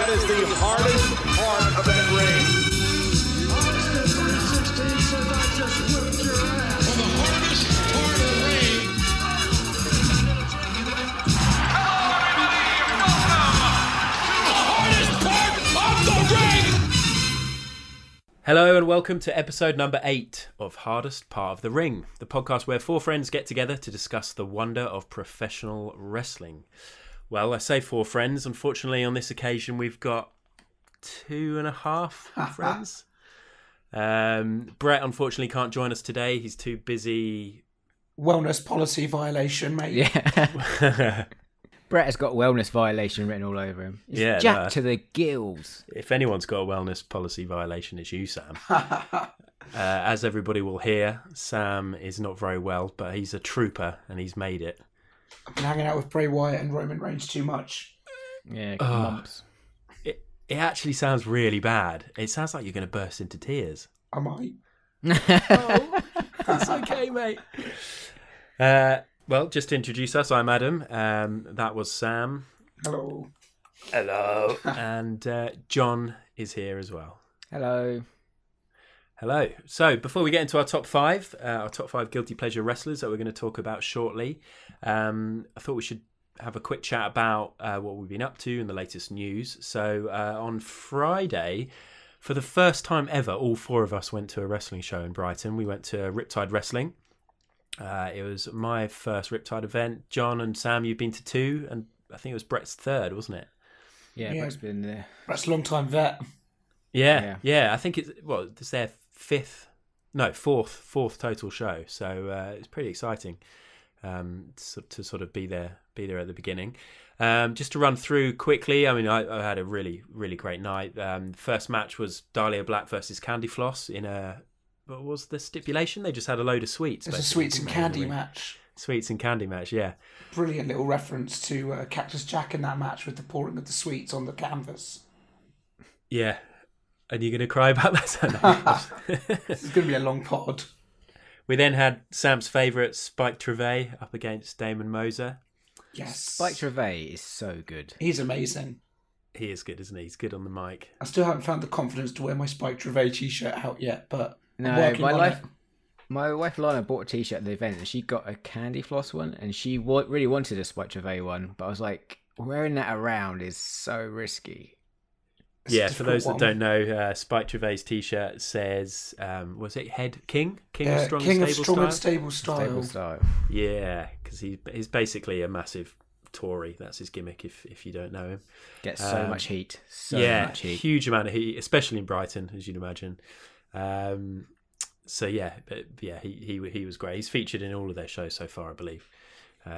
That is the hardest part of that ring. For the hardest part of the ring. Hello, everybody. Welcome The hardest part of the ring. Hello and welcome to episode number 8 of Hardest Part of the Ring, the podcast where 4 friends get together to discuss the wonder of professional wrestling. Well, I say 4 friends. Unfortunately, on this occasion, we've got 2.5 friends. Brett, unfortunately, can't join us today. He's too busy. Wellness policy violation, mate. Yeah. Brett has got wellness violation written all over him. He's jacked to the gills. If anyone's got a wellness policy violation, it's you, Sam. As everybody will hear, Sam is not very well, but he's a trooper and he's made it. I've been hanging out with Bray Wyatt and Roman Reigns too much. Yeah, mumps. It actually sounds really bad. It sounds like you're going to burst into tears. I might. Oh, it's okay, mate. Well, just to introduce us, I'm Adam. That was Sam. Hello. Hello. And John is here as well. Hello. Hello. So, before we get into our top 5 guilty pleasure wrestlers that we're going to talk about shortly, I thought we should have a quick chat about what we've been up to and the latest news. So, on Friday, for the first time ever, all 4 of us went to a wrestling show in Brighton. We went to Riptide Wrestling. It was my first Riptide event. John and Sam, you've been to 2, and I think it was Brett's 3rd, wasn't it? Yeah, Brett's been there. Brett's a long time vet. Yeah. I think it's their 4th total show. So it's pretty exciting to sort of be there at the beginning. Just to run through quickly, I mean, I had a really, really great night. First match was Dahlia Black versus Candy Floss in a... What was the stipulation? They just had a load of sweets. It's a sweets and candy match. Sweets and candy match, yeah. Brilliant little reference to Cactus Jack in that match with the pouring of the sweets on the canvas. Yeah. And you're going to cry about that? This is going to be a long pod. We then had Sam's favourite, Spike Trivet, up against Damon Moser. Yes. Spike Trivet is so good. He's amazing. He is good, isn't he? He's good on the mic. I still haven't found the confidence to wear my Spike Trivet t-shirt out yet, but... No, my wife Lana bought a t-shirt at the event and she got a Candy Floss one and she really wanted a Spike Trivet one, but I was like, wearing that around is so risky. Yeah, for those that don't know, Spike Trivet's t-shirt says, was it King of Strong and Stable Stable? Yeah, because he's basically a massive Tory. That's his gimmick if you don't know him. Gets so much heat. Much heat. Huge amount of heat, especially in Brighton, as you'd imagine. So yeah, but yeah, he was great. He's featured in all of their shows so far, I believe.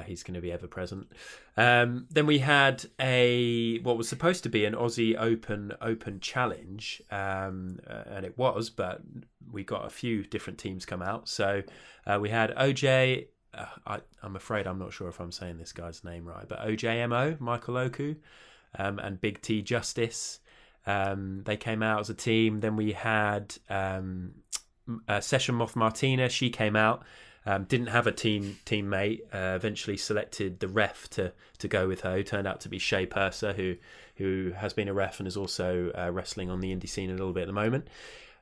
He's going to be ever present. Then we had what was supposed to be an Aussie Open challenge, and it was, but we got a few different teams come out. So we had OJ. I'm afraid I'm not sure if I'm saying this guy's name right, but OJMO, Michael Oku, and Big T Justice. They came out as a team. Then we had Session Moth Martina. She came out. Didn't have a teammate. Eventually selected the ref to go with her. Who turned out to be Shay Purser, who has been a ref and is also wrestling on the indie scene a little bit at the moment.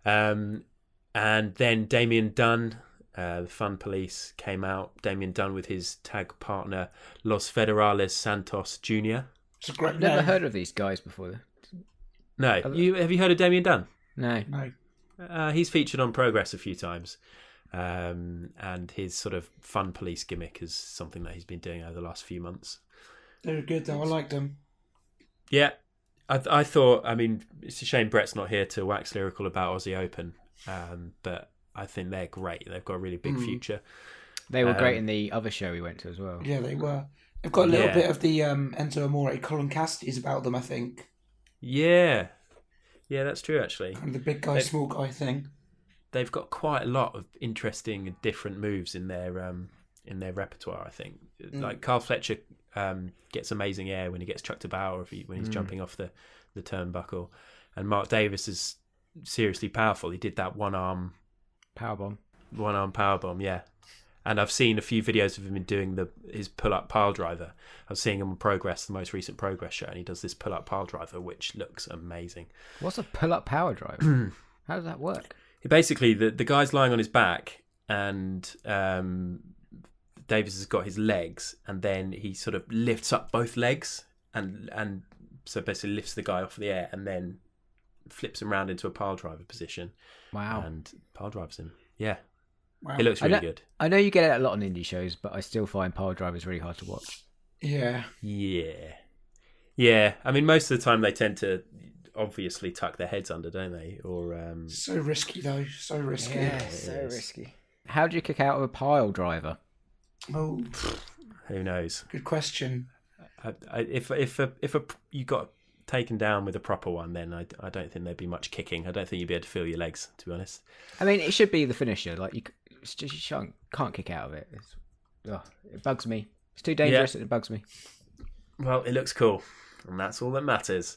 And then Damien Dunn, the Fun Police, came out. Damien Dunn with his tag partner Los Federales Santos Jr. It's a great I've never name. heard of these guys before. No, have you heard of Damien Dunn? No. He's featured on Progress a few times, and his sort of Fun Police gimmick is something that he's been doing over the last few months. They were good though. I liked them. Yeah, I thought. I mean, it's a shame Brett's not here to wax lyrical about Aussie Open, but I think they're great. They've got a really big future. They were great in the other show we went to as well. Yeah, they were. They've got a little bit of the Enzo Amore, Colin Cassidy's about them, I think. Yeah, that's true actually. And the big guy, small guy thing. They've got quite a lot of interesting and different moves in their repertoire. I think, like Carl Fletcher gets amazing air when he gets chucked about, or when he's jumping off the turnbuckle, and Mark Davis is seriously powerful. He did that one arm Powerbomb. yeah. And I've seen a few videos of him doing his pull-up pile driver. I was seeing him on Progress, the most recent Progress show, and he does this pull-up pile driver, which looks amazing. What's a pull-up power driver? How does that work? Basically, the guy's lying on his back, and Davis has got his legs, and then he sort of lifts up both legs, and so basically lifts the guy off the air, and then flips him around into a pile driver position. Wow. And pile drives him. Yeah. Wow. It looks really good. I know you get it a lot on indie shows, but I still find pile drivers really hard to watch. Yeah. Yeah. I mean, most of the time they tend to obviously tuck their heads under, don't they? Or So risky though. So risky. Yeah, so risky. How do you kick out of a pile driver? Oh, who knows? good question. If you got taken down with a proper one, then I don't think there'd be much kicking. I don't think you'd be able to feel your legs, to be honest. I mean, it should be the finisher. Like you can't kick out of it. It bugs me. It's too dangerous. It bugs me. Well, it looks cool, and that's all that matters.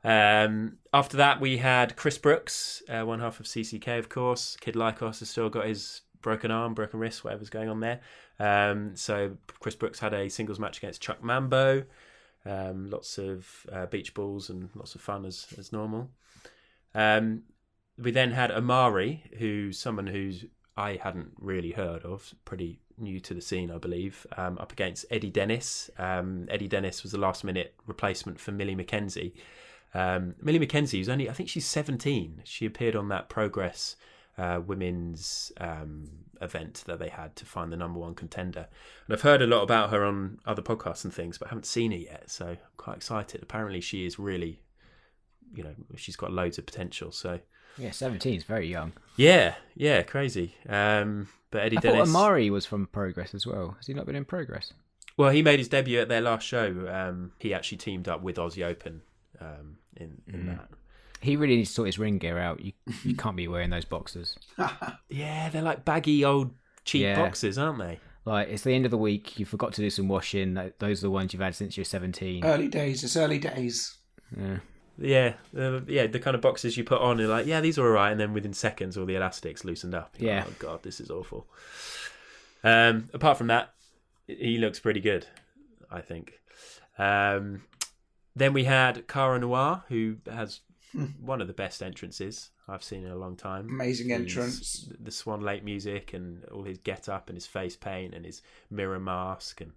After that, we had Chris Brooks, one half of CCK, of course. Kid Lycos has still got his broken arm, broken wrist, whatever's going on there. So Chris Brooks had a singles match against Chuck Mambo. Lots of beach balls and lots of fun as normal. We then had Amari, who's someone who's I hadn't really heard of, pretty new to the scene, I believe, up against Eddie Dennis. Eddie Dennis was the last-minute replacement for Millie McKenzie. Millie McKenzie, who's I think she's 17. She appeared on that Progress women's event that they had to find the number one contender. And I've heard a lot about her on other podcasts and things, but I haven't seen her yet, so I'm quite excited. Apparently she is really, she's got loads of potential, so... Yeah, 17 is very young. Yeah, crazy. But Eddie Dennis... thought Amari was from Progress as well. Has he not been in Progress? Well, he made his debut at their last show. He actually teamed up with Aussie Open in that. He really needs to sort his ring gear out. You can't be wearing those boxers. Yeah, they're like baggy old cheap boxers, aren't they? Like, it's the end of the week. You forgot to do some washing. Those are the ones you've had since you're 17. Early days. It's early days. Yeah. The kind of boxes you put on, you're like, yeah, these are all right. And then within seconds, all the elastics loosened up. You're like, oh, God, this is awful. Apart from that, he looks pretty good, I think. Then we had Cara Noir, who has one of the best entrances I've seen in a long time. Amazing entrance. The Swan Lake music and all his get-up and his face paint and his mirror mask and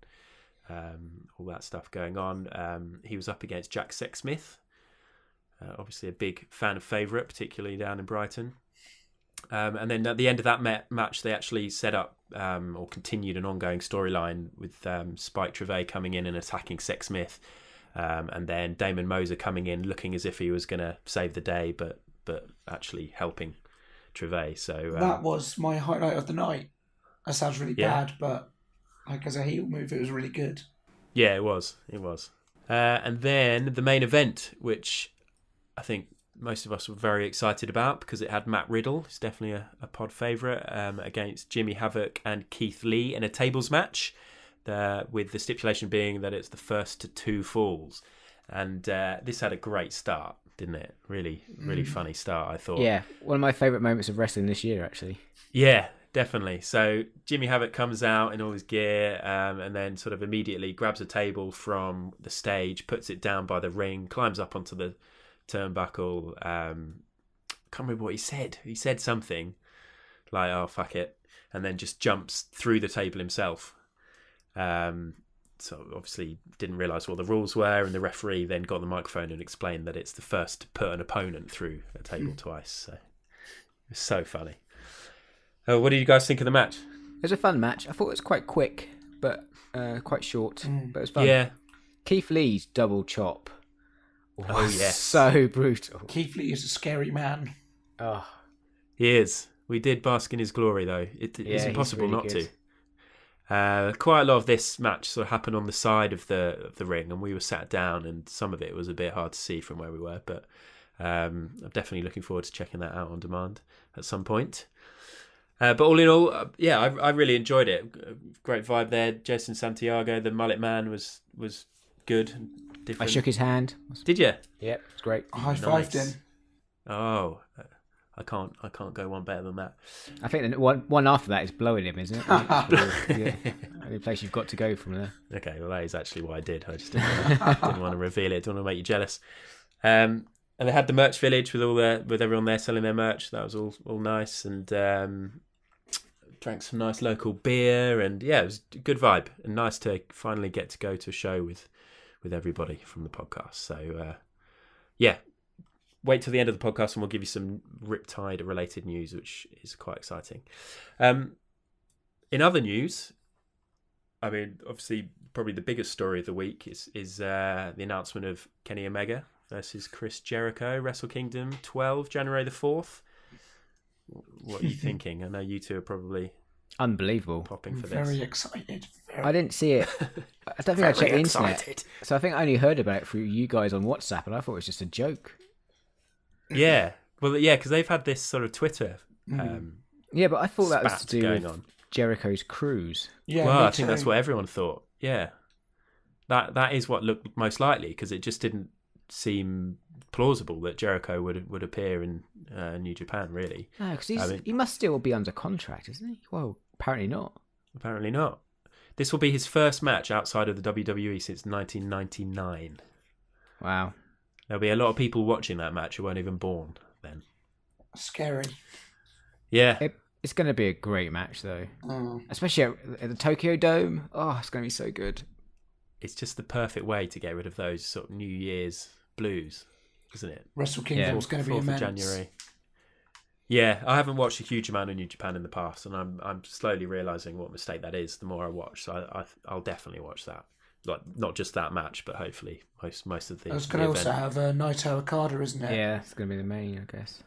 all that stuff going on. He was up against Jack Sexsmith. Obviously a big fan of Favourite, particularly down in Brighton. And then at the end of that match, they actually set up or continued an ongoing storyline with Spike Trivet coming in and attacking Sexsmith. And then Damon Moser coming in looking as if he was going to save the day, but actually helping Trivet. So that was my highlight of the night. That sounds really bad, but like as a heel move, it was really good. Yeah, it was. And then the main event, which I think most of us were very excited about because it had Matt Riddle, who's definitely a pod favourite, against Jimmy Havoc and Keith Lee in a tables match. With the stipulation being that it's the first to 2 falls. And this had a great start, didn't it? Really, really funny start, I thought. Yeah, one of my favourite moments of wrestling this year, actually. Yeah, definitely. So Jimmy Havoc comes out in all his gear and then sort of immediately grabs a table from the stage, puts it down by the ring, climbs up onto the turnbuckle. Can't remember what he said. He said something like, oh, fuck it. And then just jumps through the table himself. So obviously didn't realise what the rules were, and the referee then got the microphone and explained that it's the first to put an opponent through a table twice. So it was so funny. What did you guys think of the match? It was a fun match. I thought it was quite quick, but quite short, but it was fun. Yeah. Keith Lee's double chop. Oh yes, so brutal. Keith Lee is a scary man. Oh, he is. We did bask in his glory, though. It's impossible really not good. to. Quite a lot of this match sort of happened on the side of the ring, and we were sat down, and some of it was a bit hard to see from where we were. But I'm definitely looking forward to checking that out on demand at some point. But all in all, I really enjoyed it. Great vibe there. Jason Santiago, the Mullet Man, was good and different. I shook his hand. Did you? Yep, it's great. I high-fived him. Oh, I can't go one better than that. I think the one after that is blowing him, isn't it? Yeah. Only place you've got to go from there. Okay, well that is actually what I did. I just didn't want to reveal it. Didn't want to make you jealous. And they had the merch village with everyone there selling their merch. That was all nice, and drank some nice local beer, and yeah, it was a good vibe and nice to finally get to go to a show with everybody from the podcast. So yeah, wait till the end of the podcast and we'll give you some Riptide related news, which is quite exciting. In other news, I mean, obviously, probably the biggest story of the week is the announcement of Kenny Omega versus Chris Jericho, Wrestle Kingdom 12, January the 4th. What are you thinking? I know you two are probably unbelievable popping for Very this. excited. I didn't see it. I don't think I checked the internet. So I think I only heard about it through you guys on WhatsApp, and I thought it was just a joke. Yeah. Well, yeah, because they've had this sort of Twitter Yeah, but I thought that was spat to do going with on. Jericho's cruise. Yeah, Well, me I think too. that's what everyone thought. Yeah. That is what looked most likely, because it just didn't seem plausible that Jericho would appear in New Japan, really. No, because he must still be under contract, isn't he? Well, apparently not. Apparently not. This will be his first match outside of the WWE since 1999. Wow. There'll be a lot of people watching that match who weren't even born then. Scary. Yeah. It's going to be a great match, though. Mm. Especially at the Tokyo Dome. Oh, it's going to be so good. It's just the perfect way to get rid of those sort of New Year's blues, isn't it? Wrestle Kingdom's going to be 4th immense. of January. Yeah, I haven't watched a huge amount of New Japan in the past, and I'm slowly realising what mistake that is the more I watch. So I'll definitely watch that. Like, not just that match, but hopefully most of the. It's going to also have a Naito Okada, isn't it? Yeah, it's going to be the main, I guess.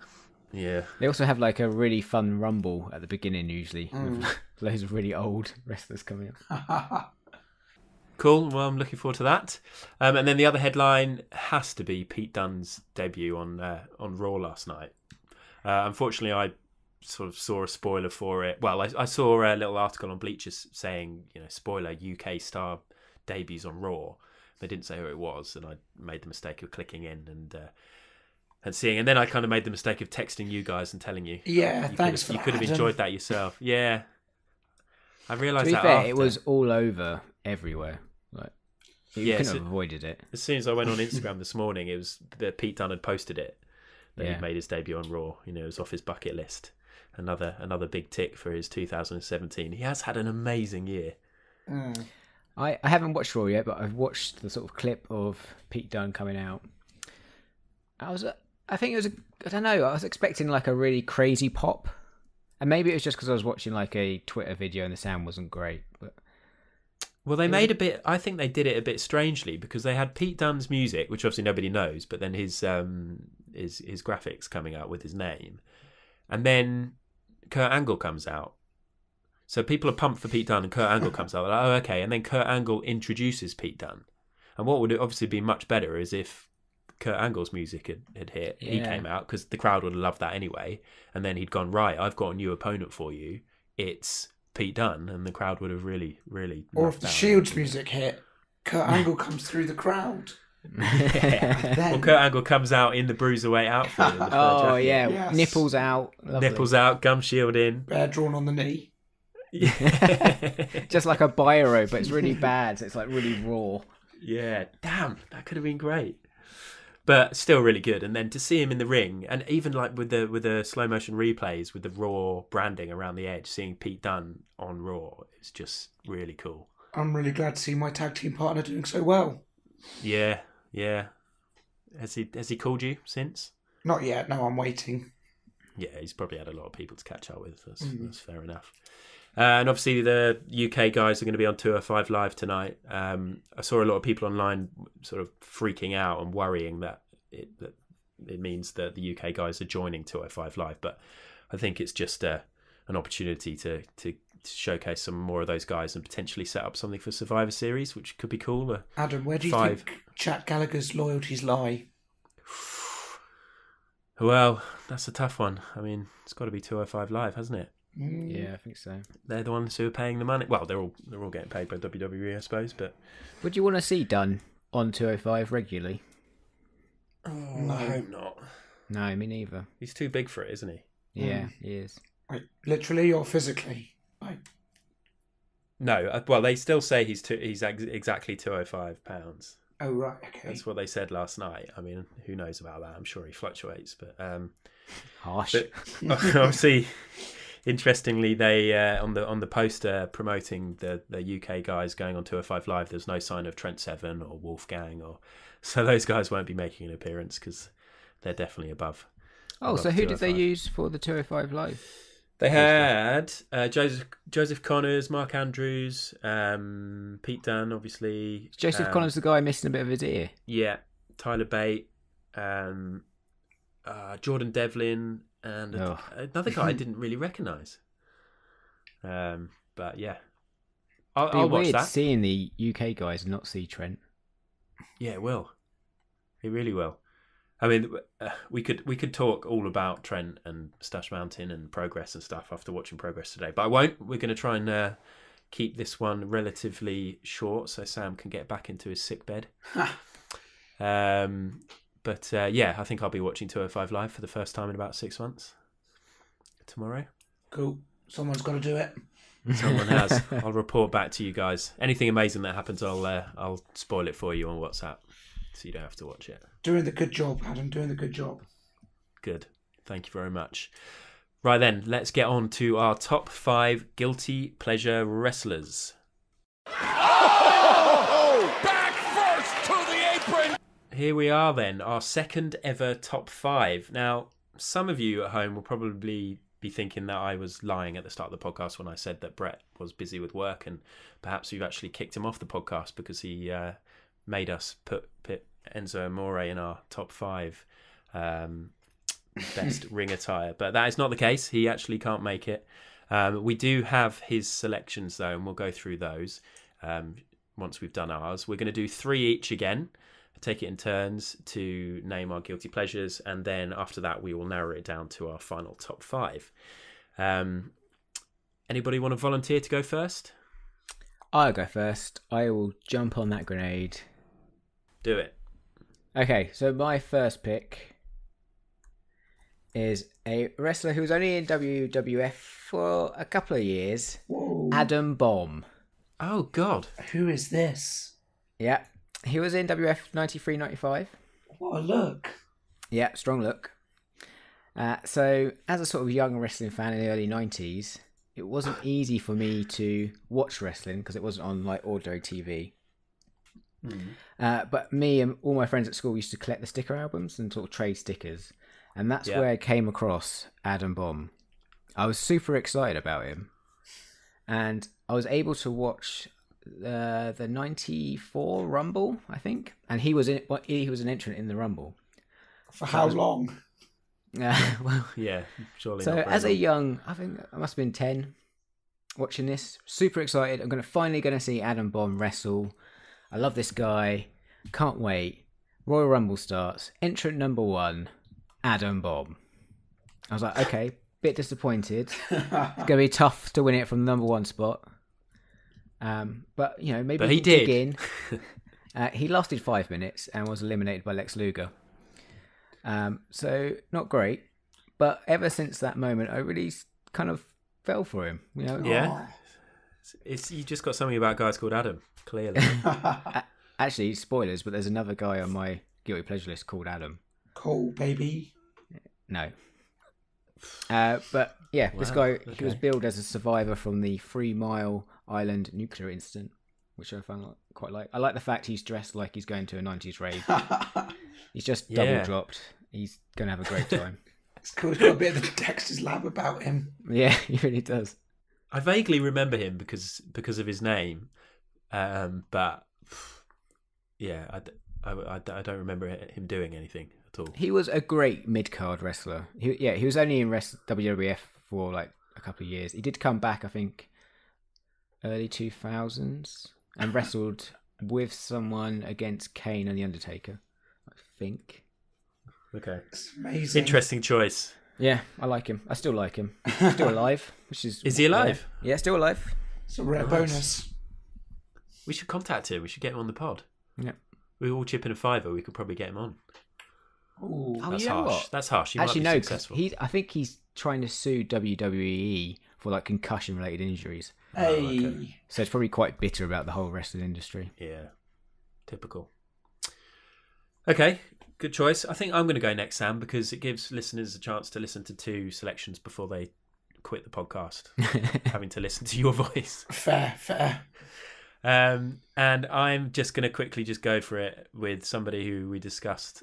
Yeah. They also have like a really fun rumble at the beginning usually, with loads of really old wrestlers coming up. Cool. Well, I'm looking forward to that. And then the other headline has to be Pete Dunne's debut on Raw last night. Unfortunately, I sort of saw a spoiler for it. Well, I saw a little article on Bleachers saying, spoiler, UK star debuts on Raw. They didn't say who it was, and I made the mistake of clicking in and seeing. And then I kind of made the mistake of texting you guys and telling you. Yeah, thanks for that. You could have enjoyed that yourself. Yeah. I realised To be that fair, after. it was all over everywhere. Like, you Yeah, couldn't so- have avoided it. As soon as I went on Instagram this morning, it was that Pete Dunne had posted it. That Yeah. he'd made his debut on Raw. It was off his bucket list. Another big tick for his 2017. He has had an amazing year. Mm. I haven't watched Raw yet, but I've watched the sort of clip of Pete Dunne coming out. I think it was I don't know, I was expecting like a really crazy pop. And maybe it was just because I was watching like a Twitter video and the sound wasn't great. But Well, they made a bit. I think they did it a bit strangely because they had Pete Dunne's music, which obviously nobody knows, but then his graphics coming out with his name, and then Kurt Angle comes out. So people are pumped for Pete Dunne, and Kurt Angle comes out. They're like, oh, okay, and then Kurt Angle introduces Pete Dunne. And what would obviously be much better is if Kurt Angle's music had hit. He Yeah. came out because the crowd would have loved that anyway, and then he'd gone, right, I've got a new opponent for you. It's Pete Dunne, and the crowd would have really Or if loved the that. Shield's music hit, Kurt Angle comes through the crowd. Well, Then, Kurt Angle comes out in the Bruiserweight outfit. In the fur oh jacket. yeah, Yes. nipples out, lovely. Nipples out, gum shield in. bear drawn on the knee. Just like a biro, but it's really bad. So it's like really raw. Yeah, damn, that could have been great. But still really good. And then to see him in the ring, and even like with the slow motion replays with the Raw branding around the edge, seeing Pete Dunne on Raw is just really cool. I'm really glad to see my tag team partner doing so well. Yeah. Has he called you since? Not yet, no, I'm waiting. Yeah, he's probably had a lot of people to catch up with. That's fair enough. And obviously the UK guys are going to be on 205 Live tonight. I saw a lot of people online sort of freaking out and worrying that it means that the UK guys are joining 205 Live. But I think it's just an opportunity to showcase some more of those guys and potentially set up something for Survivor Series, which could be cool. Adam, where do you think Jack Gallagher's loyalties lie? Well, that's a tough one. I mean, it's got to be 205 Live, hasn't it? Yeah, I think so. They're the ones who are paying the money. Well, they're all getting paid by WWE, I suppose. But Would you want to see Dunne on 205 regularly? I hope not. No, me neither. He's too big for it, isn't he? Yeah, he is. Like, literally or physically? Like, No, well, they still say he's exactly 205 pounds. oh, right, okay. That's what they said last night. I mean, who knows about that? I'm sure he fluctuates, but Harsh. obviously, interestingly, they on the poster promoting the UK guys going on 205 Live, there's no sign of Trent Seven or Wolfgang, so those guys won't be making an appearance because they're definitely above. Oh, so who did they 205. use for the 205 Live? They had Joseph Connors, Mark Andrews, Pete Dunne, obviously. Joseph Connors, the guy missing a bit of his ear. Yeah, Tyler Bate, Jordan Devlin, and another guy I didn't really recognise. But yeah, I'll watch weird that. Seeing the UK guys and not see Trent. Yeah, it will. It really will. I mean, we could talk all about Trent and Stash Mountain and Progress and stuff after watching Progress today, but I won't. We're going to try and keep this one relatively short so Sam can get back into his sick bed. But yeah, I think I'll be watching 205 Live for the first time in about 6 months tomorrow. Cool. Someone's got to do it. Someone has. I'll report back to you guys. Anything amazing that happens, I'll spoil it for you on WhatsApp, so you don't have to watch it. Doing the good job, Adam. Doing the good job. Good. Thank you very much. Right then, let's get on to our top 5 guilty pleasure wrestlers. Oh! Back first to the apron! Here we are then, our second ever top 5. Now, some of you at home will probably be thinking that I was lying at the start of the podcast when I said that Brett was busy with work, and perhaps you've actually kicked him off the podcast because he made us put Enzo Amore in our top 5 best ring attire. But that is not the case. He actually can't make it. We do have his selections though, and we'll go through those once we've done ours. We're going to do 3 each again. Take it in turns to name our guilty pleasures, and then after that we will narrow it down to our final top 5. Anybody want to volunteer to go first? I'll go first. I will jump on that grenade. Do it. Okay, so my first pick is a wrestler who was only in WWF for a couple of years. Whoa. Adam Bomb. Oh God. Who is this? Yeah. He was in WF 93-95. What a look. Yeah, strong look. So, as a sort of young wrestling fan in the early 90s, it wasn't easy for me to watch wrestling because it wasn't on like ordinary TV. But me and all my friends at school used to collect the sticker albums and sort of trade stickers. And that's where I came across Adam Bomb. I was super excited about him. And I was able to watch the 94 Rumble, I think, and he was an entrant in the Rumble. For how long? Well, Yeah, surely. so not very as a long. young, I think I must have been 10, watching this, super excited. I'm finally going to see Adam Bomb wrestle. I love this guy, can't wait. Royal Rumble starts, entrant number 1, Adam Bomb. I was like, okay, bit disappointed. It's going to be tough to win it from the number 1 spot. But you know, maybe he dig did. in. He lasted 5 minutes and was eliminated by Lex Luger. So not great, but ever since that moment, I really kind of fell for him. You know, Yeah. It's you just got something about guys called Adam, clearly. Actually, spoilers, but there's another guy on my guilty pleasure list called Adam. Cool, baby. No. But yeah, this Wow, guy, okay. he was billed as a survivor from the 3 Mile Island nuclear incident, which I found quite like. I like the fact he's dressed like he's going to a 90s rave. He's just double dropped. He's going to have a great time. It's cool. He's got a bit of the Dexter's Lab about him. Yeah, he really does. I vaguely remember him because of his name, but yeah, I don't remember him doing anything at all. He was a great mid-card wrestler. He was only in WWF for like a couple of years. He did come back, I think, early 2000s and wrestled with someone against Kane and The Undertaker, I think. Okay, It's amazing. interesting choice. Yeah, I like him. I still like him. Still alive, which is... Is he alive? Yeah, still alive. It's a rare Nice. bonus. We should contact him. We should get him on the pod. Yeah. We all chip in a £5. We could probably get him on. Ooh. Oh, That's you know harsh. what? That's harsh. He Actually, might be no. 'Cause successful. I think he's trying to sue WWE for like concussion-related injuries. Hey. okay. So it's probably quite bitter about the whole wrestling industry. Yeah, typical. Okay, good choice. I think I'm going to go next, Sam, because it gives listeners a chance to listen to 2 selections before they quit the podcast, having to listen to your voice. Fair. And I'm just going to quickly just go for it with somebody who we discussed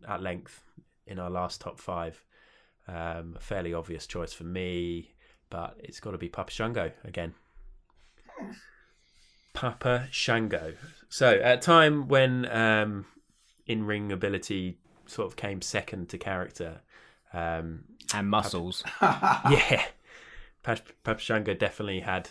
at length in our last top 5. A fairly obvious choice for me, but it's got to be Papa Shango again. Papa Shango. So at a time when in-ring ability sort of came second to character, And muscles. yeah, Papa Shango definitely had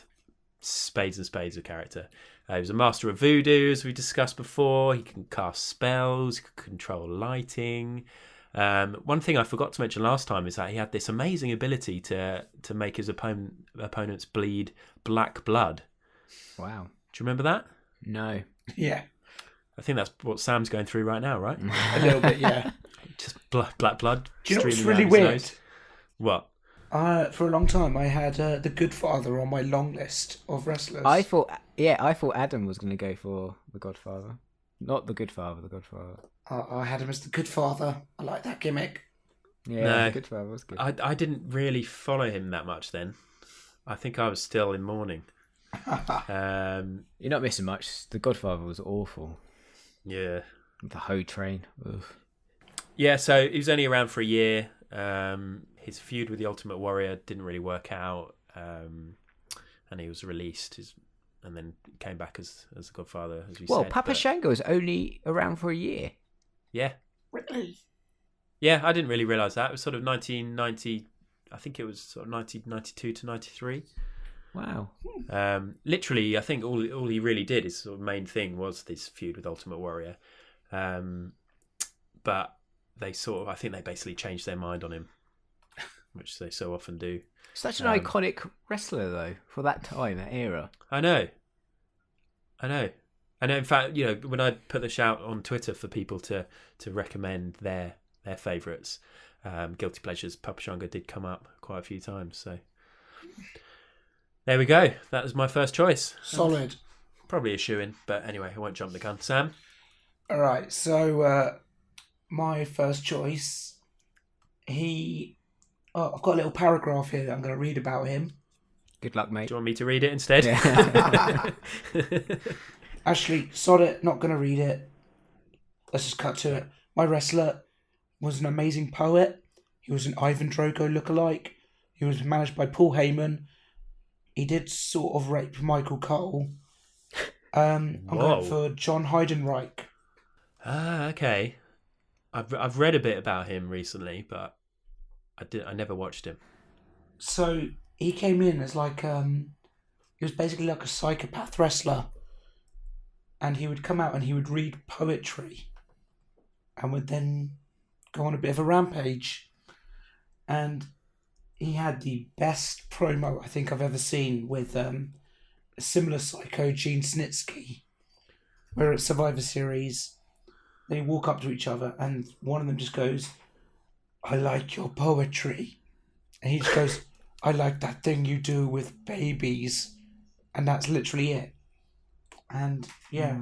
spades and spades of character. He was a master of voodoo, as we discussed before. He can cast spells, he could control lighting. One thing I forgot to mention last time is that he had this amazing ability to make his opponents bleed black blood. Wow. Do you remember that? No. Yeah. I think that's what Sam's going through right now, right? A little bit, yeah. Just black blood. Do you know what's streaming really out his weird? nose. What? For a long time, I had The Good Father on my long list of wrestlers. I thought Adam was going to go for The Godfather. Not The Good Father, The Godfather. I had him as The Good Father. I like that gimmick. Yeah, No. The Good Father was good. I didn't really follow him that much then. I think I was still in mourning. You're not missing much. The Godfather was awful. Yeah. The Ho Train. Ugh. Yeah, so he was only around for a year. His feud with the Ultimate Warrior didn't really work out, and he was released. And then came back as the Godfather, as we said. Well, Papa but- Shango was only around for a year. Yeah, Really? yeah, I didn't really realise that. It was sort of 1990. I think it was sort of 1992 to 93. Wow. Literally, I think all he really did, his sort of main thing, was this feud with Ultimate Warrior. But I think they basically changed their mind on him, which they so often do. Such an iconic wrestler, though, for that time, that era. I know. And in fact, when I put the shout on Twitter for people to recommend their favourites, guilty pleasures, Papa Shango did come up quite a few times. So there we go. That was my first choice. Solid. Probably a shoo-in, but anyway, I won't jump the gun. Sam? All right, so my first choice, I've got a little paragraph here that I'm going to read about him. Good luck, mate. Do you want me to read it instead? Yeah. Actually, sod it, not going to read it. Let's just cut to it. My wrestler was an amazing poet. He was an Ivan Drago lookalike. He was managed by Paul Heyman. He did sort of rape Michael Cole. I'm going for John Heidenreich. Ah, okay. I've read a bit about him recently, but I never watched him. So he came in as like he was basically like a psychopath wrestler, and he would come out and he would read poetry, and would then go on a bit of a rampage, and he had the best promo I think I've ever seen with a similar psycho, Gene Snitsky, where at Survivor Series they walk up to each other and one of them just goes, "I like your poetry," and he just goes, "I like that thing you do with babies," and that's literally it. And yeah,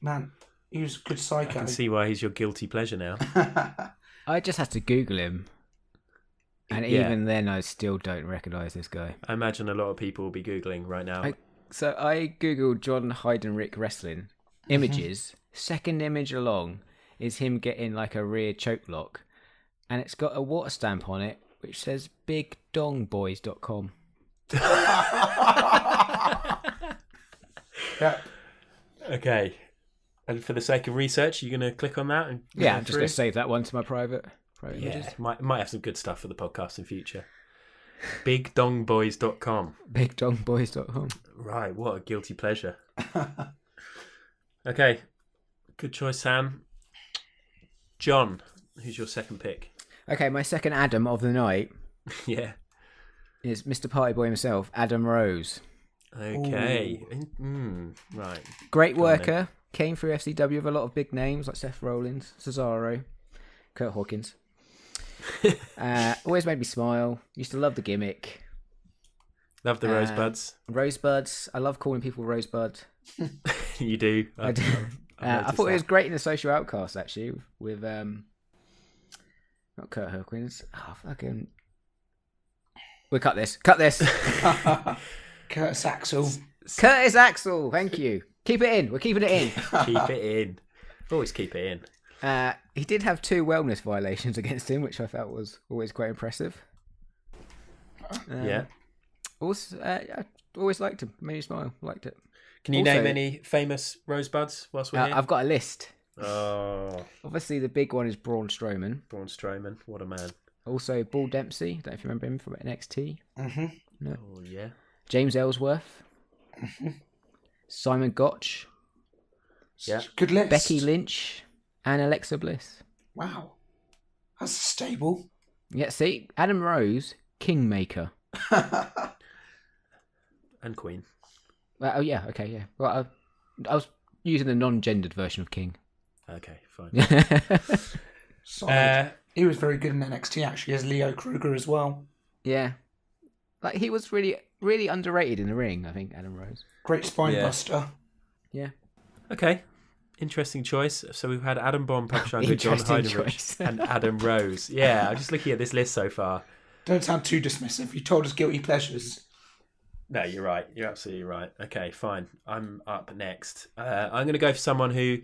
man, he was a good psycho. I can see why he's your guilty pleasure now. I just had to Google him. And Yeah. even then, I still don't recognise this guy. I imagine a lot of people will be Googling right now. So I Googled John Heidenreich wrestling images. Second image along is him getting like a rear choke lock. And it's got a water stamp on it which says bigdongboys.com. Yeah. Okay. And for the sake of research, you're going to click on that? And Yeah, go I'm just through? going to save that one to my private images. Yeah, might have some good stuff for the podcast in future. Bigdongboys.com. Bigdongboys.com. Right, what a guilty pleasure. Okay, good choice, Sam. John, who's your second pick? Okay, my second Adam of the night Yeah. is Mr. Party Boy himself, Adam Rose. Okay. Right. Great Go on worker. Came through FCW with a lot of big names like Seth Rollins, Cesaro. Kurt Hawkins. Always made me smile. Used to love the gimmick. Love the rosebuds. Rosebuds. I love calling people Rosebud. You do. I do. I thought it was great in the Social Outcast, actually, with not Kurt Hawkins. Oh, fucking. We'll cut this. Cut this. Curtis Axel. Curtis Axel. Thank you. Keep it in. We're keeping it in. Keep it in. Always keep it in. He did have 2 wellness violations against him, which I felt was always quite impressive. Yeah. Also, I always liked him. Made me smile. Liked it. Can you Also, name any famous rosebuds whilst we're here? I've got a list. Oh, Obviously, the big one is Braun Strowman. Braun Strowman. What a man. Also, Bull Dempsey. Don't know if you remember him from NXT. Mm-hmm. No. Oh, yeah. James Ellsworth. Simon Gotch. Yeah. Good list. Becky Lynch. And Alexa Bliss. Wow. That's stable. Yeah, see? Adam Rose, Kingmaker. And Queen. Oh, yeah, okay, yeah. Well, I was using the non-gendered version of King. Okay, fine. Solid. He was very good in NXT, actually, as Leo Kruger as well. Yeah. Like, he was really, really underrated in the ring, I think, Adam Rose. Great spine buster. Yeah. Okay. Interesting choice. So we've had Adam Bomb, Papa John Heidenreich, and Adam Rose. Yeah, I'm just looking at this list so far. Don't sound too dismissive. You told us guilty pleasures. No, you're right. You're absolutely right. Okay, fine. I'm up next. I'm going to go for someone who...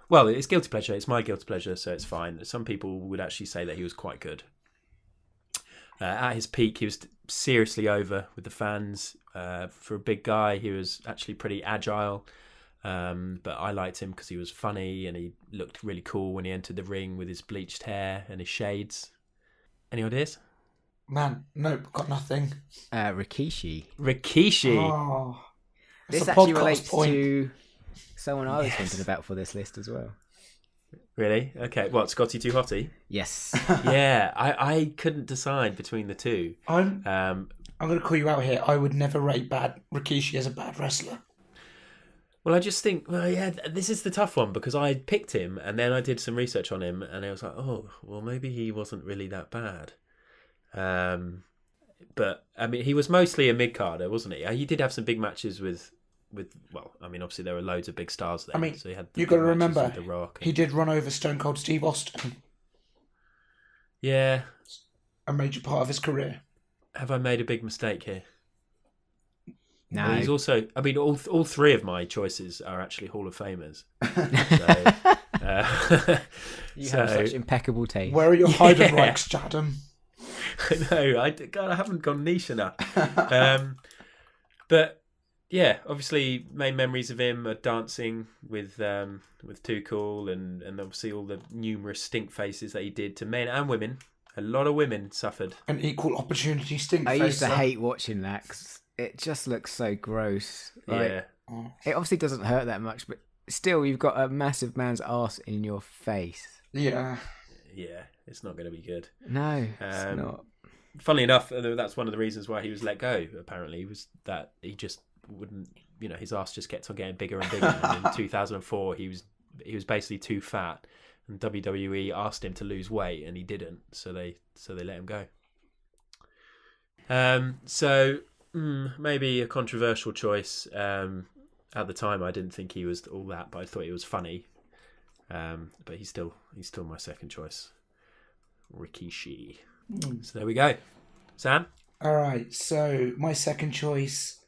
well, it's guilty pleasure. It's my guilty pleasure, so it's fine. Some people would actually say that he was quite good. At his peak, he was seriously over with the fans. For a big guy, he was actually pretty agile. But I liked him because he was funny and he looked really cool when he entered the ring with his bleached hair and his shades. Any ideas? Man, nope, got nothing. Rikishi. Oh, This a actually podcast relates point. to someone I was thinking about for this list as well. Really? Okay. What, Scotty Too Hotty? Yes. Yeah, I couldn't decide between the two. I'm going to call you out here. I would never rate Rikishi as a bad wrestler. Well, I just think, this is the tough one because I picked him and then I did some research on him and I was like, oh, well, maybe he wasn't really that bad. But I mean, he was mostly a mid-carder, wasn't he? He did have some big matches with. Well, I mean, obviously there were loads of big stars there. I mean, so he had you got to big matches remember, with The Rock. he did run over Stone Cold Steve Austin, Yeah. a major part of his career. Have I made a big mistake here? No. Well, he's also. I mean, all 3 of my choices are actually Hall of Famers. You have such impeccable taste. Where are your Heidenreichs, Jadam? No, I haven't gone niche enough. But yeah, obviously, main memories of him are dancing with Too Cool, and obviously all the numerous stink faces that he did to men and women. A lot of women suffered. An equal opportunity stink I facer. used to hate watching that 'cause it just looks so gross. Like, Yeah, it obviously doesn't hurt that much, but still, you've got a massive man's arse in your face. Yeah. yeah, it's not going to be good. No, it's not. Funnily enough, that's one of the reasons why he was let go. Apparently, was that he just wouldn't. His ass just kept on getting bigger and bigger. And in 2004, he was basically too fat, and WWE asked him to lose weight, and he didn't. So they let him go. Maybe a controversial choice. At the time, I didn't think he was all that, but I thought he was funny. But he's still my second choice, Rikishi. So there we go. Sam? All right, so my second choice.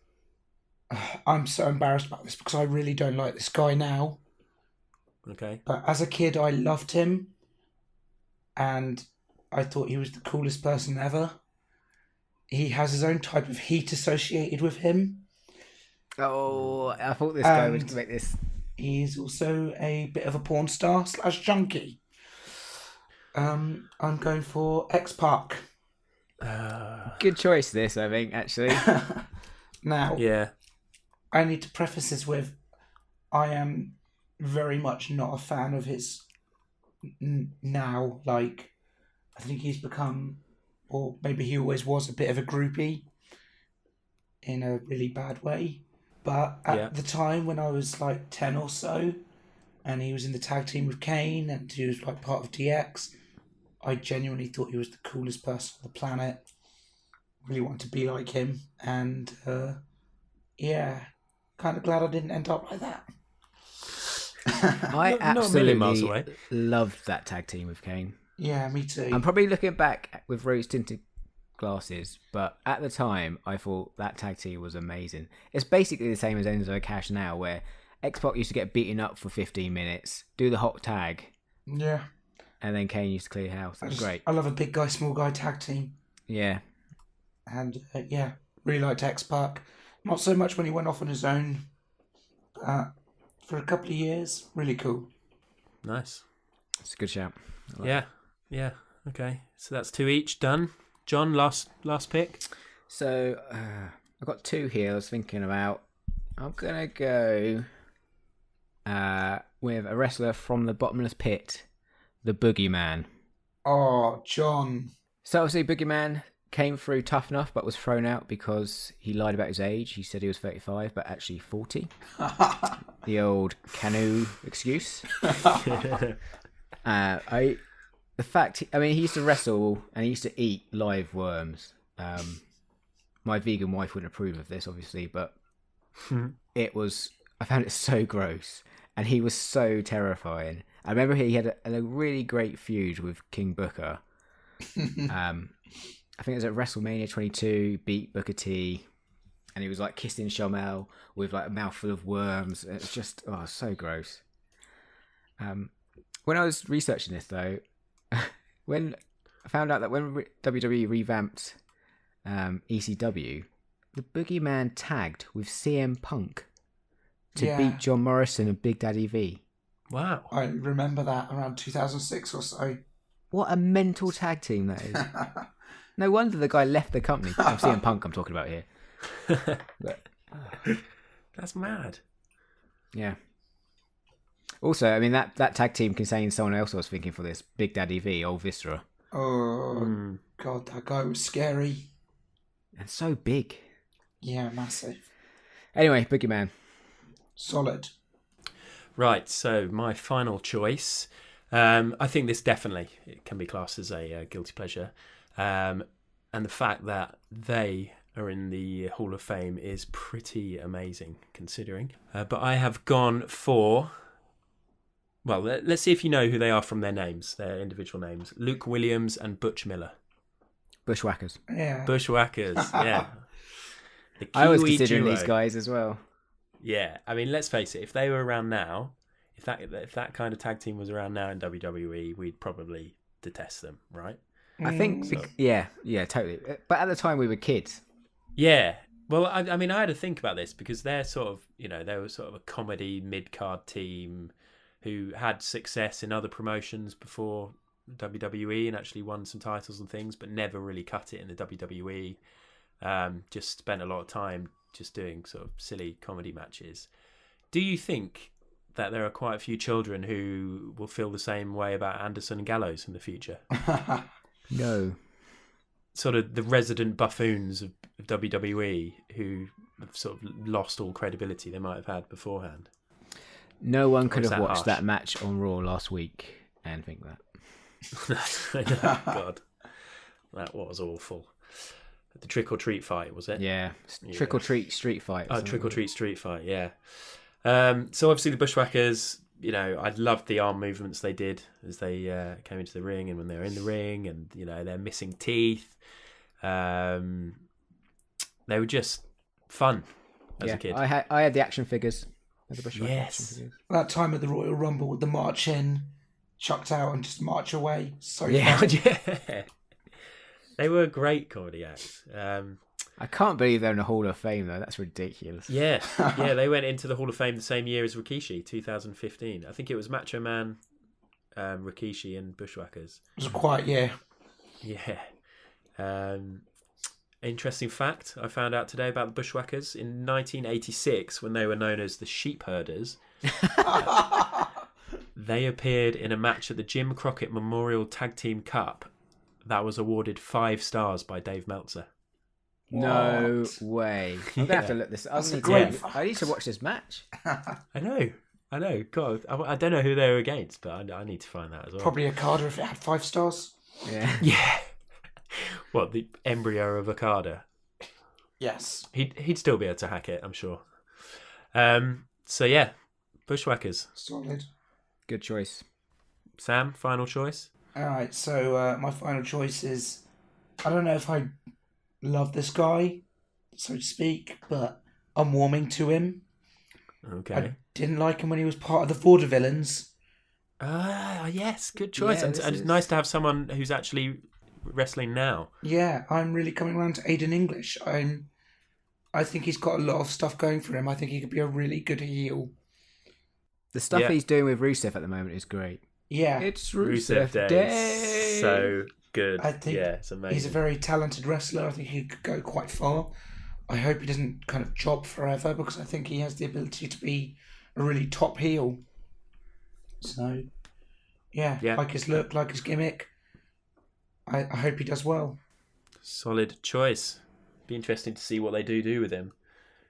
I'm so embarrassed about this because I really don't like this guy now. Okay. But as a kid, I loved him. And I thought he was the coolest person ever. He has his own type of heat associated with him. Oh, I thought this guy would make this. He's also a bit of a porn star / junkie. I'm going for X-Pac. Good choice, this, I think, actually. Now, Yeah. I need to preface this with, I am very much not a fan of his now. Like, I think he's become, or maybe he always was, a bit of a groupie in a really bad way. But at the time when I was like 10 or so, and he was in the tag team with Kane, and he was like part of DX. I genuinely thought he was the coolest person on the planet. Really wanted to be like him, and kind of glad I didn't end up like that. I Not a million miles absolutely away. loved that tag team with Kane. Yeah, me too. I'm probably looking back with rose tinted glasses, but at the time I thought that tag team was amazing. It's basically the same as Enzo Cash now, where X-Pac used to get beaten up for 15 minutes, do the hot tag, Yeah. and then Kane used to clear house. That's great. I love a big guy, small guy tag team. Yeah. And really liked X-Pac. Not so much when he went off on his own, but for a couple of years, really cool. Nice. It's a good shout. Yeah. Okay. So that's 2 each done. John, last pick. So I've got 2 here I was thinking about. I'm going to go with a wrestler from the bottomless pit, the Boogeyman. Oh, John. So obviously Boogeyman came through tough enough, but was thrown out because he lied about his age. He said he was 35, but actually 40. The old canoe excuse. He used to wrestle and he used to eat live worms. My vegan wife wouldn't approve of this, obviously, but I found it so gross, and he was so terrifying. I remember he had a really great feud with King Booker. I think it was at WrestleMania 22, beat Booker T, and he was like kissing Shamel with like a mouthful of worms. It's just, so gross. When I was researching this though, when I found out that when WWE revamped ECW, the Boogeyman tagged with CM Punk to beat John Morrison and Big Daddy V. Wow. I remember that around 2006 or so. What a mental tag team that is. No wonder the guy left the company. I'm CM Punk I'm talking about here. But, That's mad. yeah. Also, I mean, that tag team contains someone else I was thinking for this. Big Daddy V, old Viscera. Oh, God, that guy was scary. And so big. Yeah, massive. Anyway, Boogeyman. Solid. Right, so my final choice. I think this definitely it can be classed as a guilty pleasure. And the fact that they are in the Hall of Fame is pretty amazing, considering. But I have gone for... Well, let's see if you know who they are from their names, their individual names. Luke Williams and Butch Miller. Bushwhackers. Yeah. Bushwhackers, yeah. The I was Kiwi considering duo. these guys as well. Yeah, I mean, let's face it. If they were around now, if that kind of tag team was around now in WWE, we'd probably detest them, right? I think, yeah, totally. But at the time, we were kids. Yeah. Well, I mean, I had to think about this because they're sort of, they were sort of a comedy mid-card team who had success in other promotions before WWE and actually won some titles and things, but never really cut it in the WWE. Just spent a lot of time just doing sort of silly comedy matches. Do you think that there are quite a few children who will feel the same way about Anderson and Gallows in the future? No. Sort of the resident buffoons of WWE who have sort of lost all credibility they might have had beforehand. No one could is have that watched harsh? that match on Raw last week and think that. Oh, God. That was awful. The trick or treat fight, was it? Yeah. Trick or treat street fight. Oh, trick or treat street fight, yeah. So obviously the Bushwhackers, I loved the arm movements they did as they came into the ring and when they were in the ring, and they're missing teeth. They were just fun as a kid. I had the action figures. The Bushwhacker Yes. action figures. That time at the Royal Rumble with the march in, chucked out and just march away. So Yeah. fun. Yeah. They were great comedy acts. I can't believe they're in the Hall of Fame though. That's ridiculous. Yeah, they went into the Hall of Fame the same year as Rikishi, 2015. I think it was Macho Man, Rikishi, and Bushwhackers. It was a quiet year. Yeah. Interesting fact I found out today about the Bushwhackers. In 1986, when they were known as the Sheep Herders, they appeared in a match at the Jim Crockett Memorial Tag Team Cup that was awarded 5 stars by Dave Meltzer. No way. I'm gonna have to look this up. That's a great I need to watch this match. I know. I know. God, I don't know who they were against, but I need to find that as well. Probably Okada if it had 5 stars. Yeah. Yeah. What, the embryo of Okada? Yes. He'd still be able to hack it, I'm sure. So yeah, Bushwhackers. Solid. Good choice. Sam, final choice. All right, so my final choice is, I don't know if I love this guy, so to speak, but I'm warming to him. Okay. I didn't like him when he was part of the Vaudevillains. Yes, good choice. Yeah, and this it's is- nice to have someone who's actually wrestling now. Yeah, I'm really coming around to Aiden English. I think he's got a lot of stuff going for him. I think he could be a really good heel. The stuff Yeah. he's doing with Rusev at the moment is great. Yeah, It's Rusev Rusev, Day is so good. I think yeah, it's amazing. he's a very talented wrestler. I think he could go quite far. I hope he doesn't kind of job forever because I think he has the ability to be a really top heel. So, yeah. Like his look, like his gimmick. I hope he does well. Solid choice. Be interesting to see what they do with him,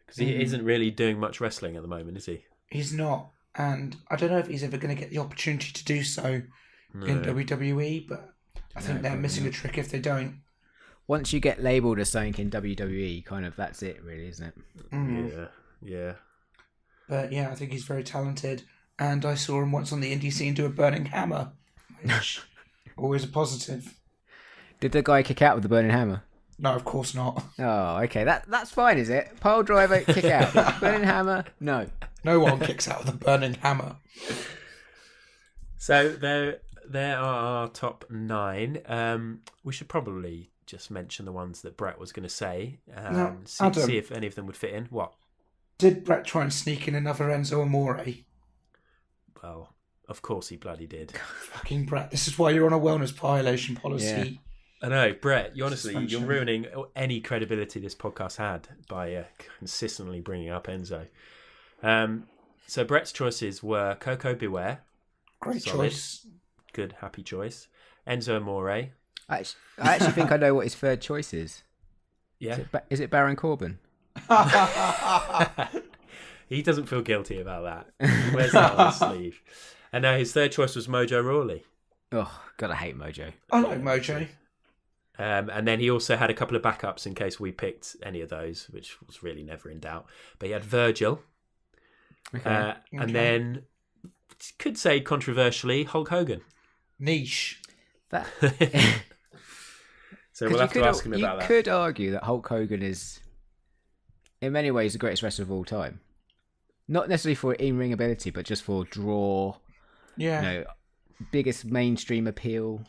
because he isn't really doing much wrestling at the moment, is he? He's not, and I don't know if he's ever going to get the opportunity to do so in WWE, but I think they're missing a trick if they don't. Once you get labelled as something in WWE, kind of that's it, really, isn't it? Yeah. But yeah, I think he's very talented, and I saw him once on the indie scene do a burning hammer, which always a positive. Did the guy kick out with the burning hammer? No, of course not. Oh, okay. That's fine, is it? Pile driver, kick out. Burning hammer, no. No one kicks out with a burning hammer. So there are our top 9. We should probably just mention the ones that Brett was going to say. Now, see Adam. if any of them would fit in. What? Did Brett try and sneak in another Enzo Amore? Well, of course he bloody did. Fucking Brett. This is why you're on a wellness violation policy. I know, Brett. You're Suspension. ruining any credibility this podcast had by consistently bringing up Enzo. So Brett's choices were Coco Beware, Great Solid. choice. good, happy choice. Enzo Amore, I actually think I know what his third choice is. yeah. Is it Baron Corbin? He doesn't feel guilty about that. He wears that on his sleeve. And now his third choice was Mojo Rawley. Oh, God, I hate Mojo. I like Mojo. And then he also had a couple of backups in case we picked any of those, which was really never in doubt. But he had Virgil. Okay. And then, could say controversially, Hulk Hogan. Niche. That... So we'll have to ask him about You that. could argue that Hulk Hogan is, in many ways, the greatest wrestler of all time. Not necessarily for in-ring ability, but just for draw, Yeah. biggest mainstream appeal.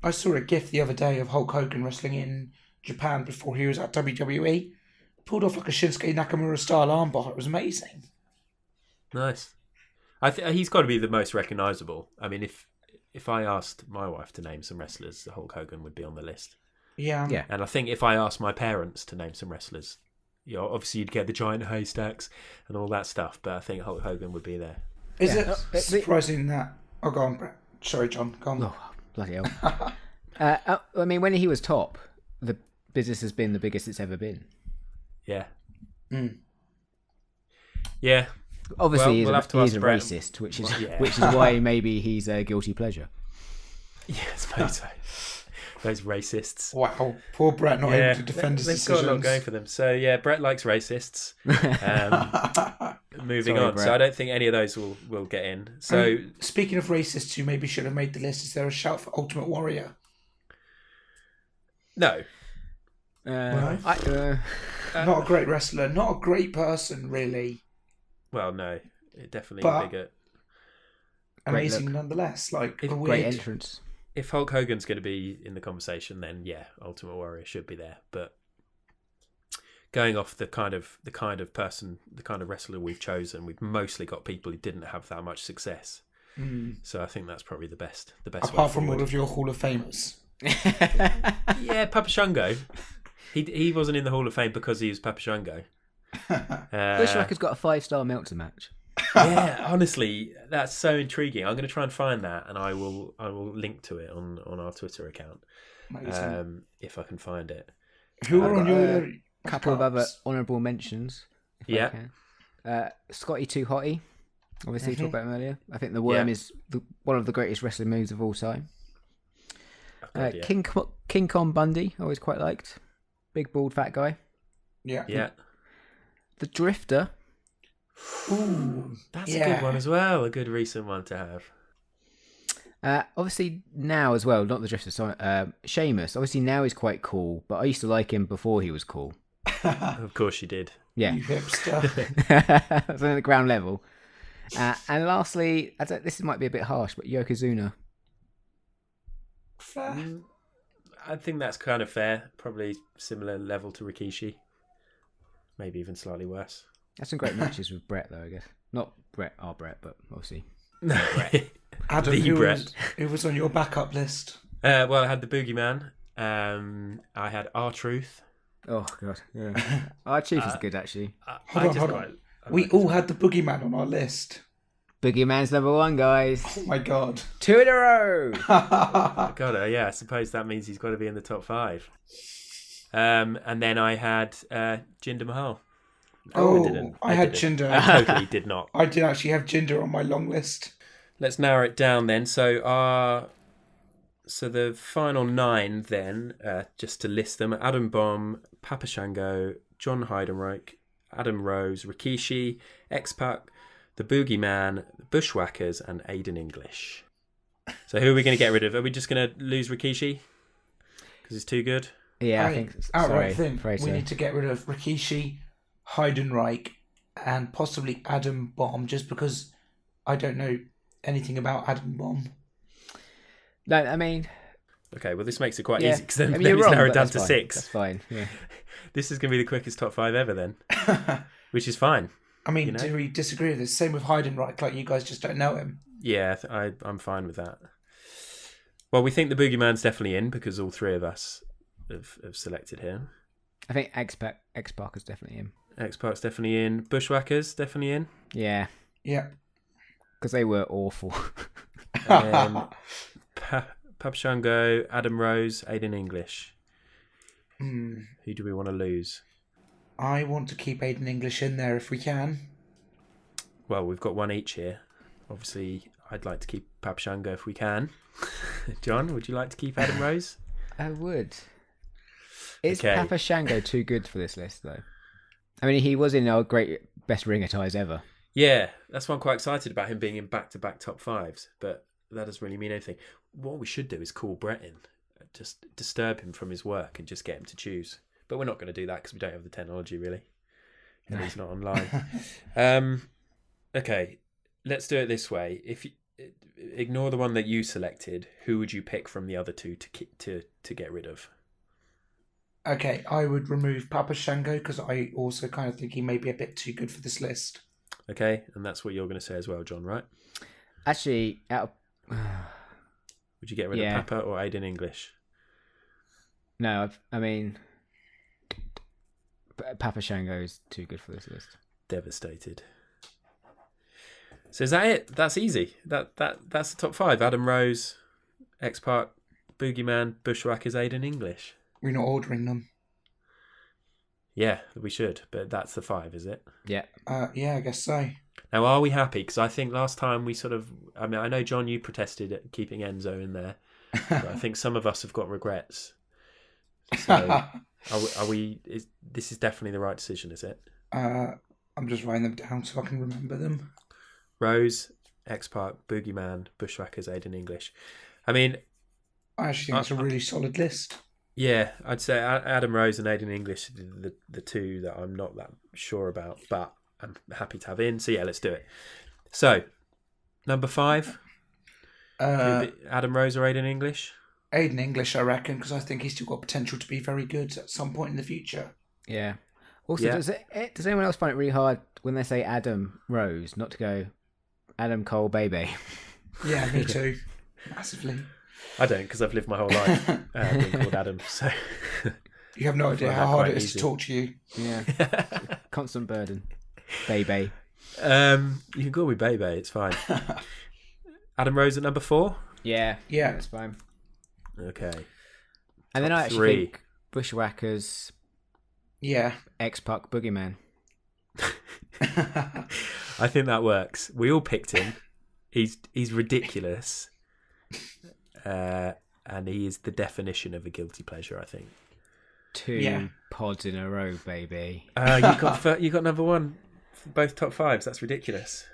I saw a gif the other day of Hulk Hogan wrestling in Japan before he was at WWE. Pulled off like a Shinsuke Nakamura style armbar. It was amazing. Nice. I think he's got to be the most recognisable. I mean, if I asked my wife to name some wrestlers, Hulk Hogan would be on the list. Yeah. Yeah. And I think if I asked my parents to name some wrestlers, obviously you'd get the giant haystacks and all that stuff, but I think Hulk Hogan would be there. Is Yeah. it surprising that... Oh, go on, Brett. Sorry, John. Go on. Oh, bloody hell. I mean, when he was top, the business has been the biggest it's ever been. Yeah. Mm. Yeah. Obviously, We'll have to he's ask a Brett. racist, which Yeah. is why maybe he's a guilty pleasure. Yeah, I suppose so. Those racists. Wow. Poor Brett not able to defend his they've decisions. got a lot going for them. So yeah, Brett likes racists. Moving Sorry, on. Brett. So I don't think any of those will get in. So Speaking of racists who maybe should have made the list, is there a shout for Ultimate Warrior? no. Not a great wrestler, not a great person, really. Well, no. It definitely But- bigger. Amazing look. nonetheless. Like a Great Great weird. entrance. If Hulk Hogan's going to be in the conversation, then yeah, Ultimate Warrior should be there. But going off the kind of person, the kind of wrestler we've chosen, we've mostly got people who didn't have that much success. So I think that's probably the best. way Apart from all forward. of your Hall of Famers. Yeah, Papa Shango. He wasn't in the Hall of Fame because he was Papa Shango. Bushwhacker's got a 5-star Meltzer match. Yeah, honestly, that's so intriguing. I'm going to try and find that, and I will link to it on our Twitter account Amazing. if I can find it. Who are I've on got your A couple of other backups? honourable mentions. If Yeah. I can. Scotty Too Hotty. Obviously, talked about him earlier. I think the worm is one of the greatest wrestling moves of all time. King Kong Bundy, I always quite liked. Big, bald, fat guy. Yeah. The Drifter. Ooh, That's a good one as well. A good recent one to have. Obviously now as well, not the Drifter, sorry, Sheamus. Obviously now he's quite cool, but I used to like him before he was cool. Of course you did. Yeah. You hipster. That's on the ground level. And lastly, this might be a bit harsh, but Yokozuna. Fair. I think that's kind of fair. Probably similar level to Rikishi. Maybe even slightly worse. That's some great matches with Brett, though, I guess. Not Brett, our Brett, but obviously. Adam, who was on your backup list? Well, I had the Boogeyman. I had R-Truth. Oh, God. Yeah. Our Chief is good, actually. Hold on. We all had the Boogeyman on our list. Boogeyman's number 1, guys. Oh, my God. 2 in a row. I suppose that means he's got to be in the top 5. And then I had Jinder Mahal. I had Jinder. I totally did not. I did actually have Jinder on my long list. Let's narrow it down then. So the final 9 then, just to list them: Adam Bomb, Papa Shango, John Heidenreich, Adam Rose, Rikishi, X-Pac, the Boogeyman, the Bushwhackers, and Aiden English. So who are we going to get rid of? Are we just going to lose Rikishi because he's too good? Yeah, I think outright think we need to get rid of Rikishi, Heidenreich, and possibly Adam Bomb, just because I don't know anything about Adam Bomb. No, I mean... Okay, well, this makes it quite easy, because then it's wrong, narrowed down to fine. 6. That's fine, yeah. This is going to be the quickest top 5 ever then, which is fine. I mean, do we disagree with this? Same with Heidenreich, like you guys just don't know him. Yeah, I'm fine with that. Well, we think the Boogeyman's definitely in, because all 3 of us have selected him. I think X-Pac is definitely in. X-Pac's definitely in. Bushwhackers definitely in. Yeah. Yeah. Because they were awful. Pub Shango, Adam Rose, Aiden English. Who do we want to lose? I want to keep Aiden English in there if we can. Well, we've got 1 each here. Obviously, I'd like to keep Pab Shango if we can. John, would you like to keep Adam Rose? I would. Is Papa Shango too good for this list, though? I mean, he was in our great best ringer ties ever. Yeah, that's why I'm quite excited about him being in back-to-back top 5s, but that doesn't really mean anything. What we should do is call Brett in, just disturb him from his work and just get him to choose. But we're not going to do that because we don't have the technology, really. And he's not online. Okay, let's do it this way. If you ignore the one that you selected, who would you pick from the other 2 to get rid of? Okay, I would remove Papa Shango because I also kind of think he may be a bit too good for this list. Okay, and that's what you're going to say as well, John, right? Actually, would you get rid of Papa or Aiden English? No, I mean, Papa Shango is too good for this list. Devastated. So is that it? That's easy. That's the top 5. Adam Rose, X-Pac, Boogeyman, Bushwhackers, Aiden English. We're not ordering them. Yeah, we should, but that's the 5, is it? Yeah. Yeah, I guess so. Now, are we happy? Because I think last time we I know, John, you protested at keeping Enzo in there, but I think some of us have got regrets. So, this is definitely the right decision, is it? I'm just writing them down so I can remember them. Rose, X-Pac, Boogeyman, Bushwhackers, Aiden English. I mean... I actually think it's a really solid list. Yeah, I'd say Adam Rose and Aiden English are the 2 that I'm not that sure about, but I'm happy to have in. So yeah, let's do it. So, number 5, Adam Rose or Aiden English? Aiden English, I reckon, because I think he's still got potential to be very good at some point in the future. Yeah. Also, does anyone else find it really hard when they say Adam Rose not to go Adam Cole Baby? Yeah, me too. Massively. I don't, because I've lived my whole life being called Adam. So you have no idea how hard it is to talk to you. Yeah, constant burden. Baby. You can call me Baby. It's fine. Adam Rose at number 4. Yeah, that's fine. Okay. And then I actually think Bushwhackers. Yeah. X-Pac, Boogeyman. I think that works. We all picked him. He's ridiculous, and he is the definition of a guilty pleasure, I think. 2 pods in a row, baby. You got number one for both top fives. That's ridiculous.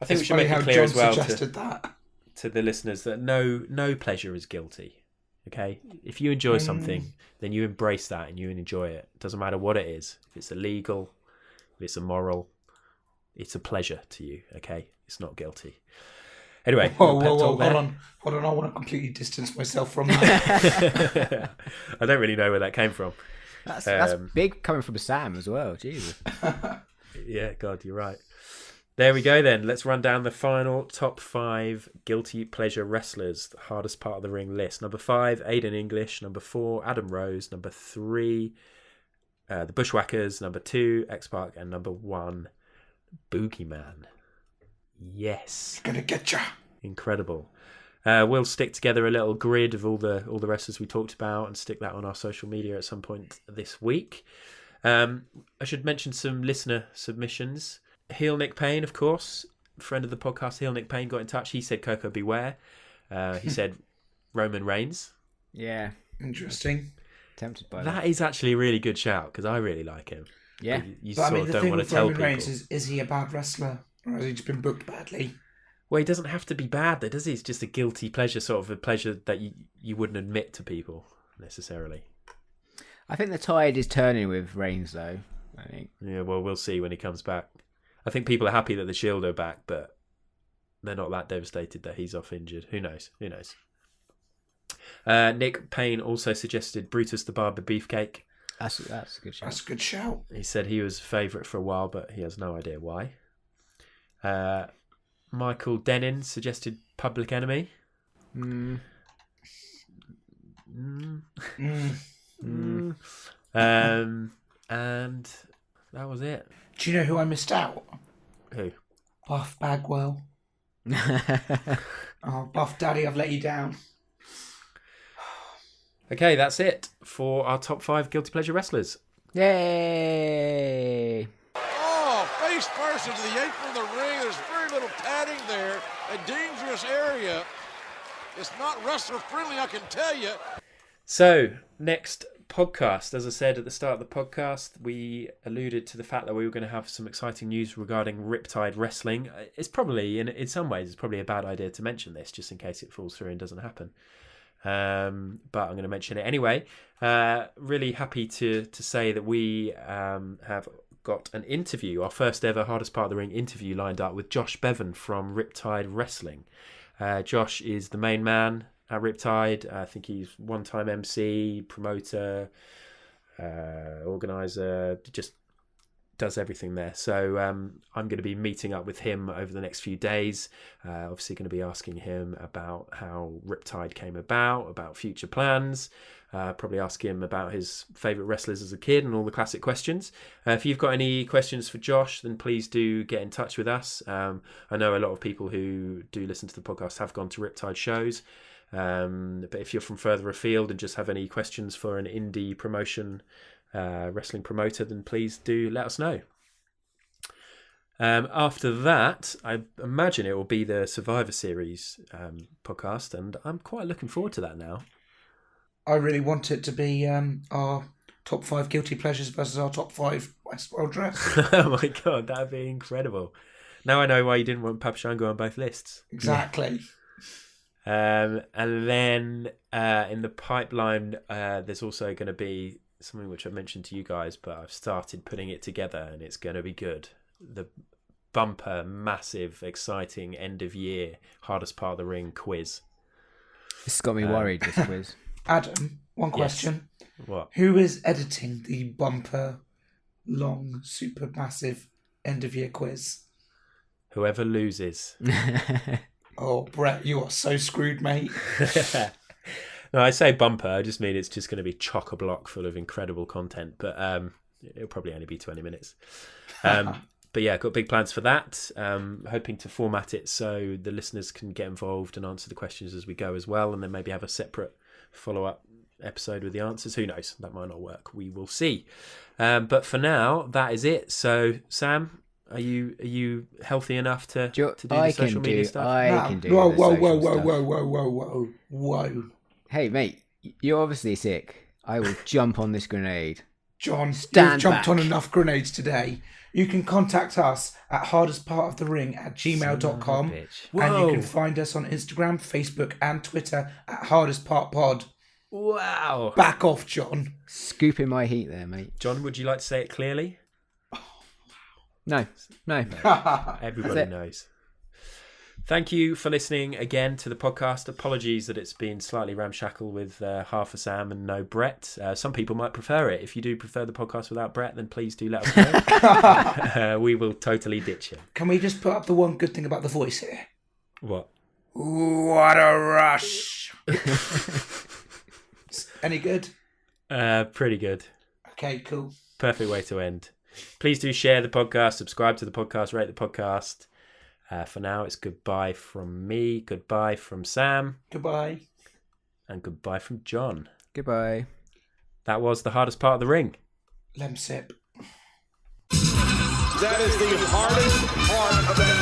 I think It's we should funny make how it clear John as well suggested that. to the listeners that no pleasure is guilty. Okay, if you enjoy something, then you embrace that and you enjoy it. It doesn't matter what it is. If it's illegal, if it's immoral, it's a pleasure to you. Okay, it's not guilty. Anyway, Whoa, hold on. I want to completely distance myself from that. I don't really know where that came from. That's big coming from Sam as well. Jesus. Yeah, God, you're right. There we go then. Let's run down the final top 5 guilty pleasure wrestlers, the hardest part of the ring list. Number 5, Aiden English. Number 4, Adam Rose. Number 3, the Bushwhackers. Number 2, X-Pac. And number 1, Boogeyman. Yes. Gonna get ya. Incredible. We'll stick together a little grid of all the wrestlers we talked about and stick that on our social media at some point this week. I should mention some listener submissions. Heel Nick Payne, of course, friend of the podcast. Heel Nick Payne got in touch. He said Coco Beware. He said Roman Reigns. Yeah. Interesting. Tempted by That is actually a really good shout because I really like him. Yeah. But you But I sort mean, of the don't thing want to with tell Roman people. Reigns is he a bad wrestler? Or has he just been booked badly? Well, he doesn't have to be bad, though, does he? It's just a guilty pleasure, sort of a pleasure that you wouldn't admit to people necessarily. I think the tide is turning with Reigns, though. I think. Yeah, well, we'll see when he comes back. I think people are happy that the Shield are back, but they're not that devastated that he's off injured. Who knows? Nick Payne also suggested Brutus the Barber Beefcake. That's a good shout. That's a good shout. He said he was a favourite for a while, but he has no idea why. Michael Denin suggested Public Enemy. And that was it. Do you know who I missed out? Who? Buff Bagwell. Oh, Buff Daddy, I've let you down. Okay, that's it for our top 5 guilty pleasure wrestlers. Yay! Oh, face first into the apron of the ring. There's very little padding there. A dangerous area. It's not wrestler friendly, I can tell you. So, next podcast, as I said at the start of the podcast, we alluded to the fact that we were going to have some exciting news regarding Riptide Wrestling. It's probably, in some ways, it's probably a bad idea to mention this, just in case it falls through and doesn't happen. But I'm going to mention it anyway. Really happy to say that we have got an interview, our first ever Hardest Part of the Ring interview lined up with Josh Bevan from Riptide Wrestling. Josh is the main man at Riptide. I think he's one-time MC, promoter, organizer, just does everything there. So I'm going to be meeting up with him over the next few days. Obviously going to be asking him about how Riptide came about future plans. Probably ask him about his favourite wrestlers as a kid and all the classic questions. If you've got any questions for Josh, then please do get in touch with us. I know a lot of people who do listen to the podcast have gone to Riptide shows. But if you're from further afield and just have any questions for an indie promotion, wrestling promoter, then please do let us know. After that, I imagine it will be the Survivor Series podcast, and I'm quite looking forward to that now. I really want it to be our top 5 guilty pleasures versus our top 5 West Well Dressed. Oh my God, that'd be incredible. Now I know why you didn't want Papa Shango on both lists. Exactly. And then in the pipeline, there's also going to be something which I've mentioned to you guys, but I've started putting it together and it's going to be good. The bumper, massive, exciting end of year Hardest Part of the Ring quiz. This has got me worried, this quiz. Adam, one question. Yes. What? Who is editing the bumper, long, super massive end of year quiz? Whoever loses. Oh, Brett, you are so screwed, mate. No, I say bumper. I just mean it's just going to be chock-a-block full of incredible content. But it'll probably only be 20 minutes. But yeah, got big plans for that. Hoping to format it so the listeners can get involved and answer the questions as we go as well. And then maybe have a separate follow-up episode with the answers. Who knows? That might not work. We will see. But for now, that is it. So, Sam, Are you healthy enough to do the I social can media do. stuff? I can do. Whoa, the whoa, social whoa, whoa, stuff. whoa. Hey, mate, you're obviously sick. I will jump on this grenade. John, Stand you've jumped back. on enough grenades today. You can contact us at hardestpartofthering@gmail.com. Son of a bitch. And you can Whoa. find us on Instagram, Facebook, and Twitter at hardestpartpod. Wow. Back off, John. Scooping my heat there, mate. John, would you like to say it clearly? No. Everybody it. knows. Thank you for listening again to the podcast. Apologies that it's been slightly ramshackle with half a Sam and no Brett. Some people might prefer it. If you do prefer the podcast without Brett, then please do let us know. We will totally ditch him. Can we just put up the one good thing about the voice here? What? What a rush. Any good? Pretty good. Okay, cool. Perfect way to end. Please do share the podcast, subscribe to the podcast, rate the podcast. For now, it's goodbye from me, goodbye from Sam, Goodbye. and goodbye from John. Goodbye. That was the hardest part of the ring. Lemsip. That is the hardest part of that